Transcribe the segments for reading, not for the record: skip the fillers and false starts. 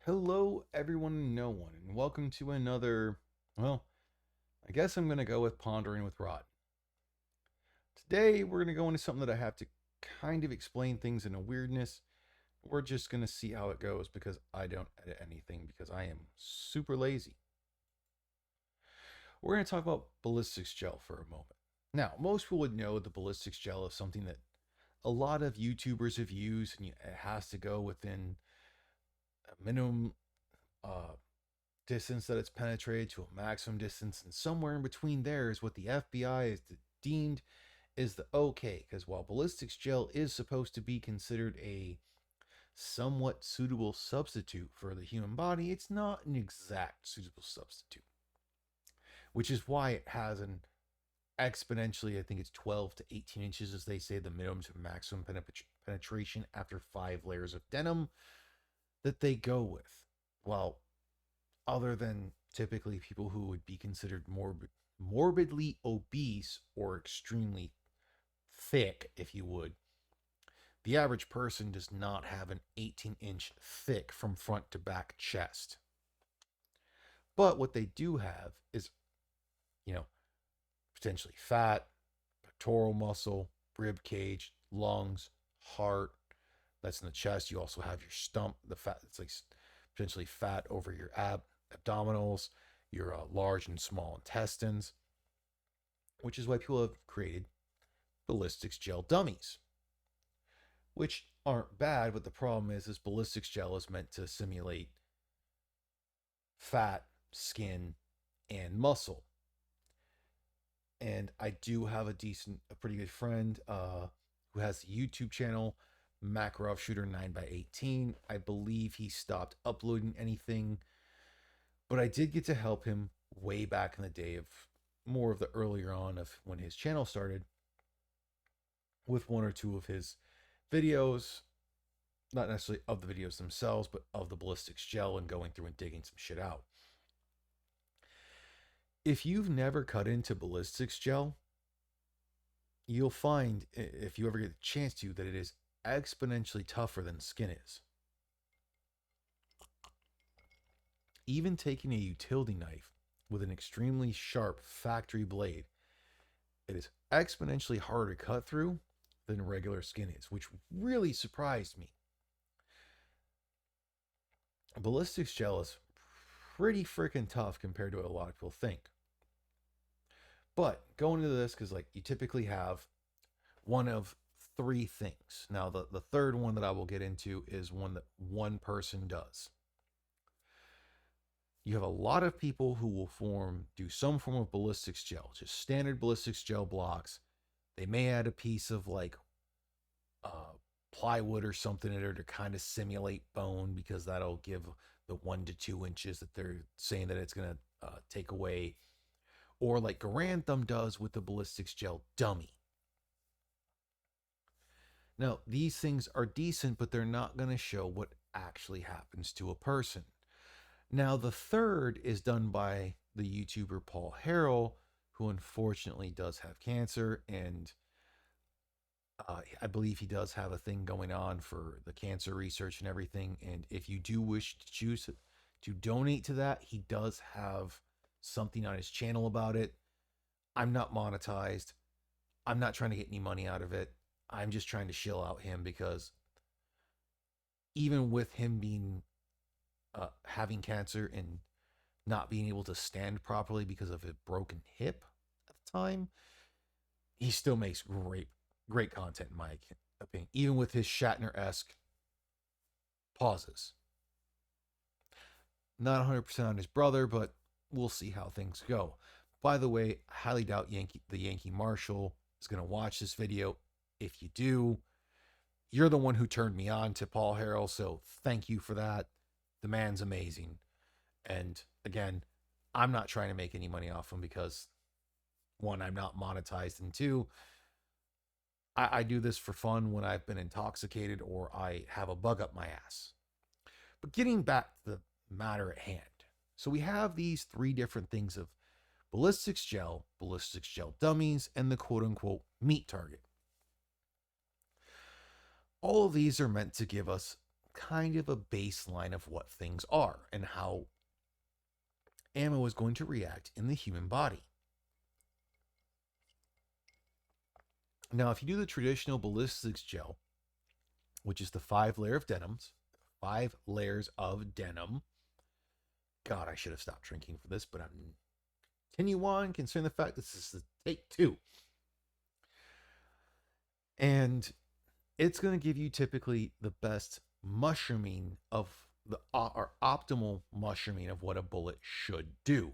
Hello, everyone and no one, and welcome to another. Well, I guess I'm going to go with Pondering with Rod. Today, we're going to go into something that I have to kind of explain things in a weirdness. We're just going to see how it goes because I don't edit anything because I am super lazy. We're going to talk about ballistics gel for a moment. Now, most people would know the ballistics gel is something that a lot of YouTubers have used, and it has to go within a minimum uh, distance that it's penetrated to a maximum distance, and somewhere in between there is what the FBI is deemed is the okay. Because while ballistics gel is supposed to be considered a somewhat suitable substitute for the human body, it's not an exact suitable substitute, which is why it has an exponentially, I think it's 12 to 18 inches, as they say, the minimum to maximum penetration after 5 layers of denim that they go with. While other than typically people who would be considered morbidly obese or extremely thick, if you would, the average person does not have an 18-inch thick from front to back chest. But what they do have is, you know, potentially fat, pectoral muscle, rib cage, lungs, heart. That's in the chest. You also have your stump, the fat that's like potentially fat over your abdominals, your large and small intestines, which is why people have created ballistics gel dummies, which aren't bad. But the problem is ballistics gel is meant to simulate fat, skin, and muscle. And I do have a pretty good friend who has a YouTube channel, Makarov Shooter 9x18. I believe he stopped uploading anything, but I did get to help him way back in the day of more of the earlier on of when his channel started with one or two of his videos, not necessarily of the videos themselves, but of the ballistics gel and going through and digging some shit out. If you've never cut into ballistics gel, you'll find, if you ever get the chance to, that it is exponentially tougher than skin is. Even taking a utility knife with an extremely sharp factory blade, it is exponentially harder to cut through than regular skin is, which really surprised me. Ballistics gel is pretty freaking tough compared to what a lot of people think. But going into this, because like you typically have one of three things. Now, the third one that I will get into is one that one person does. You have a lot of people who will do some form of ballistics gel, just standard ballistics gel blocks. They may add a piece of like plywood or something in there to kind of simulate bone because that'll give the 1 to 2 inches that they're saying that it's going to take away. Or like Garantham does with the ballistics gel dummy. Now, these things are decent, but they're not going to show what actually happens to a person. Now, the third is done by the YouTuber Paul Harrell, who unfortunately does have cancer, and I believe he does have a thing going on for the cancer research and everything. And if you do wish to choose to donate to that, he does have something on his channel about it. I'm not monetized. I'm not trying to get any money out of it. I'm just trying to shill out him because even with him being having cancer and not being able to stand properly because of a broken hip at the time, he still makes great content in my opinion, even with his Shatner-esque pauses. Not 100% on his brother, but we'll see how things go. By the way, I highly doubt the Yankee Marshal is going to watch this video. If you do, you're the one who turned me on to Paul Harrell, so thank you for that. The man's amazing. And again, I'm not trying to make any money off him because, one, I'm not monetized, and two, I do this for fun when I've been intoxicated or I have a bug up my ass. But getting back to the matter at hand. So we have these three different things of ballistics gel dummies, and the quote unquote meat target. All of these are meant to give us kind of a baseline of what things are and how ammo is going to react in the human body. Now, if you do the traditional ballistics gel, which is the 5 layer of denims, 5 layers of denim. God, I should have stopped drinking for this, but I'm continue on considering the fact this is the take 2. And it's going to give you typically the best mushrooming of the or optimal mushrooming of what a bullet should do.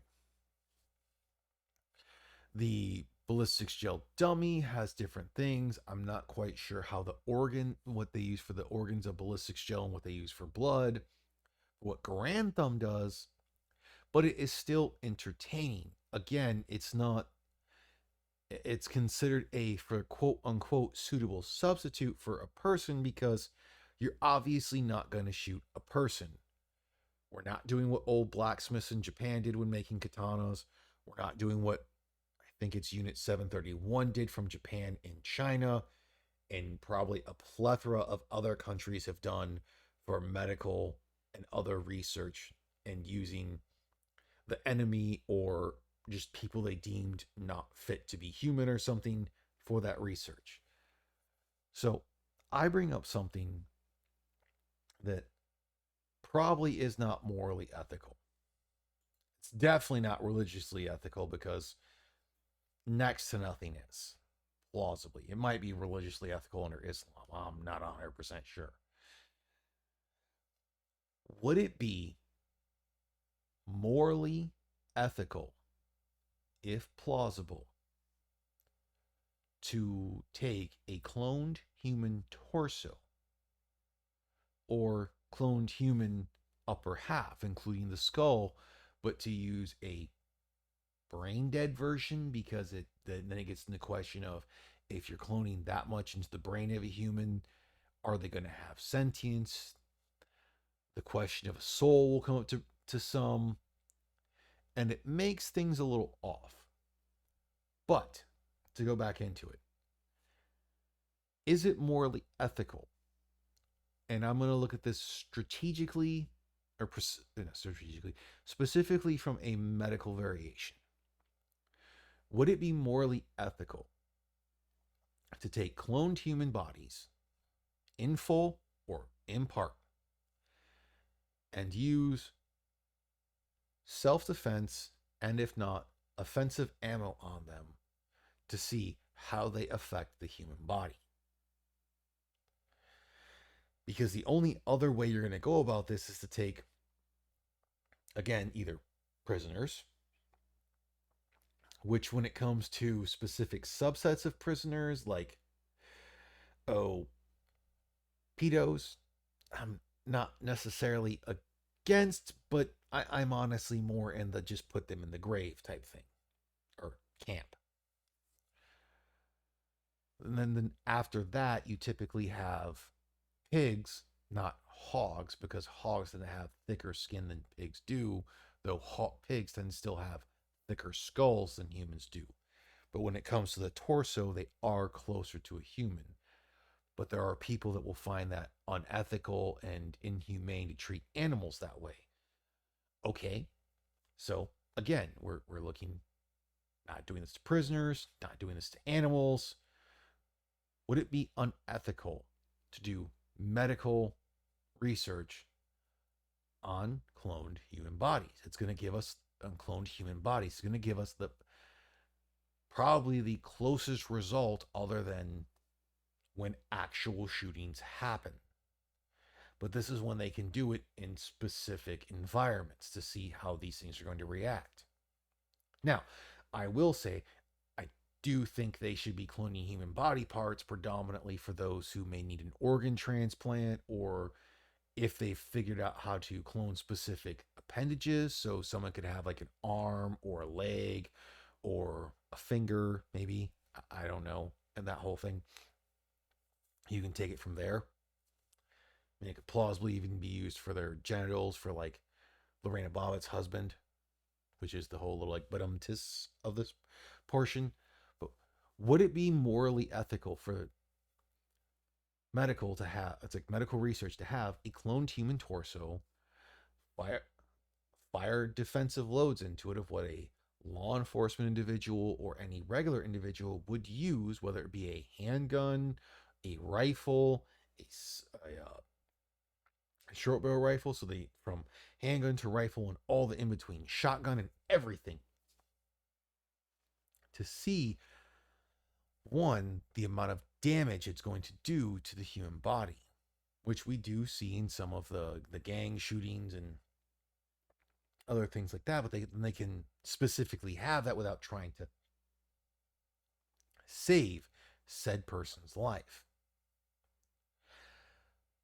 The ballistics gel dummy has different things. I'm not quite sure how what they use for the organs of ballistics gel and what they use for blood, what Grand Thumb does, but it is still entertaining. Again, it's considered a for quote unquote suitable substitute for a person because you're obviously not going to shoot a person. We're not doing what old blacksmiths in Japan did when making katanas. We're not doing what I think it's Unit 731 did from Japan in China, and probably a plethora of other countries have done for medical and other research and using the enemy or just people they deemed not fit to be human or something for that research. So I bring up something that probably is not morally ethical. It's definitely not religiously ethical because next to nothing is. Plausibly. It might be religiously ethical under Islam. I'm not 100% sure. Would it be morally ethical, if plausible, to take a cloned human torso or cloned human upper half, including the skull, but to use a brain dead version? Because then it gets in the question of, if you're cloning that much into the brain of a human, are they going to have sentience? The question of a soul will come up to some, and it makes things a little off. But to go back into it, is it morally ethical? And I'm going to look at this strategically, or strategically, specifically from a medical variation. Would it be morally ethical to take cloned human bodies in full or in part and use self-defense and, if not, offensive ammo on them to see how they affect the human body? Because the only other way you're going to go about this is to take, again, either prisoners, which when it comes to specific subsets of prisoners, like, pedos, I'm not necessarily against, but I'm honestly more in the just put them in the grave type thing, or camp. And then after that, you typically have pigs, not hogs, because hogs tend to have thicker skin than pigs do, though pigs tend to still have thicker skulls than humans do. But when it comes to the torso, they are closer to a human. But there are people that will find that unethical and inhumane to treat animals that way. Okay, so again, we're looking, not doing this to prisoners, not doing this to animals. Would it be unethical to do medical research on cloned human bodies? It's going to give us uncloned human bodies. It's going to give us probably the closest result other than when actual shootings happen. But this is when they can do it in specific environments to see how these things are going to react. Now, I will say, I do think they should be cloning human body parts predominantly for those who may need an organ transplant, or if they've figured out how to clone specific appendages. So someone could have like an arm or a leg or a finger, maybe. I don't know. And that whole thing. You can take it from there. I mean, it could plausibly even be used for their genitals, for like Lorena Bobbitt's husband, which is the whole little like budumtis of this portion. But would it be morally ethical for medical to have. It's like medical research to have a cloned human torso, fire fire defensive loads into it of what a law enforcement individual or any regular individual would use, whether it be a handgun, a rifle, a short barrel rifle. So they from handgun to rifle and all the in between, shotgun and everything, to see one, the amount of damage it's going to do to the human body, which we do see in some of the gang shootings and other things like that. But they can specifically have that without trying to save said person's life.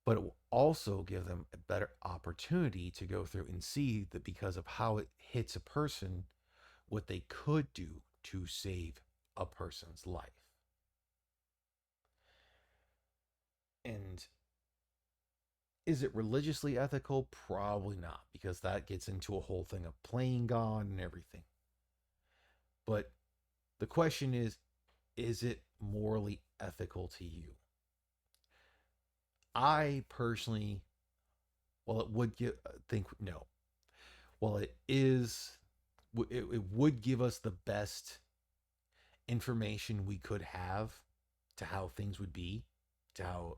But it will also give them a better opportunity to go through and see that because of how it hits a person, what they could do to save a person's life. And is it religiously ethical? Probably not, because that gets into a whole thing of playing God and everything. But the question is it morally ethical to you? I personally, well, it would give, think no. Well, it would give us the best information we could have to how things would be, to how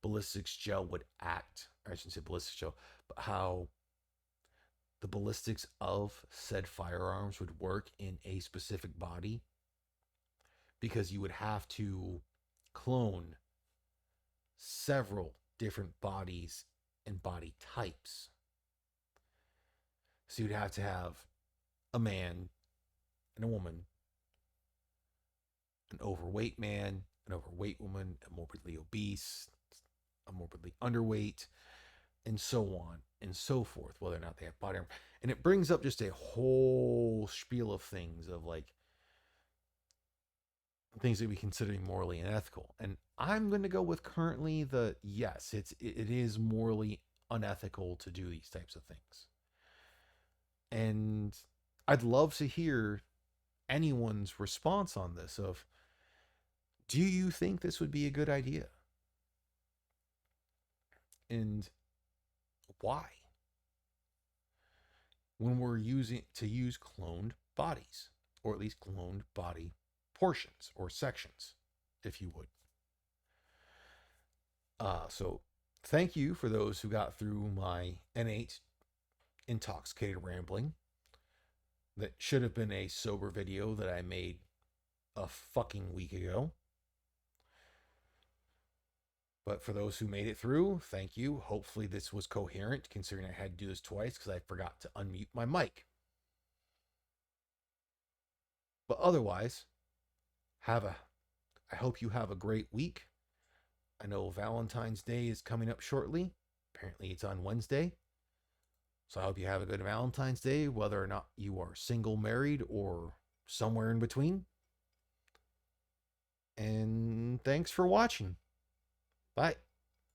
ballistics gel would act. Or I shouldn't say ballistics gel, but how the ballistics of said firearms would work in a specific body, because you would have to clone several different bodies and body types. So you'd have to have a man and a woman, an overweight man, an overweight woman, a morbidly obese, a morbidly underweight, and so on and so forth, whether or not they have body armor. And it brings up just a whole spiel of things of like things that we consider morally unethical. And I'm going to go with currently the yes, it is morally unethical to do these types of things. And I'd love to hear anyone's response on this of, do you think this would be a good idea? And why? When we're using to use cloned bodies, or at least cloned body portions or sections, if you would. So thank you for those who got through my N8 intoxicated rambling. That should have been a sober video that I made a fucking week ago. But for those who made it through, thank you. Hopefully this was coherent, considering I had to do this twice because I forgot to unmute my mic. But otherwise, I hope you have a great week. I know Valentine's Day is coming up shortly. Apparently it's on Wednesday. So I hope you have a good Valentine's Day, whether or not you are single, married, or somewhere in between. And thanks for watching. Bye.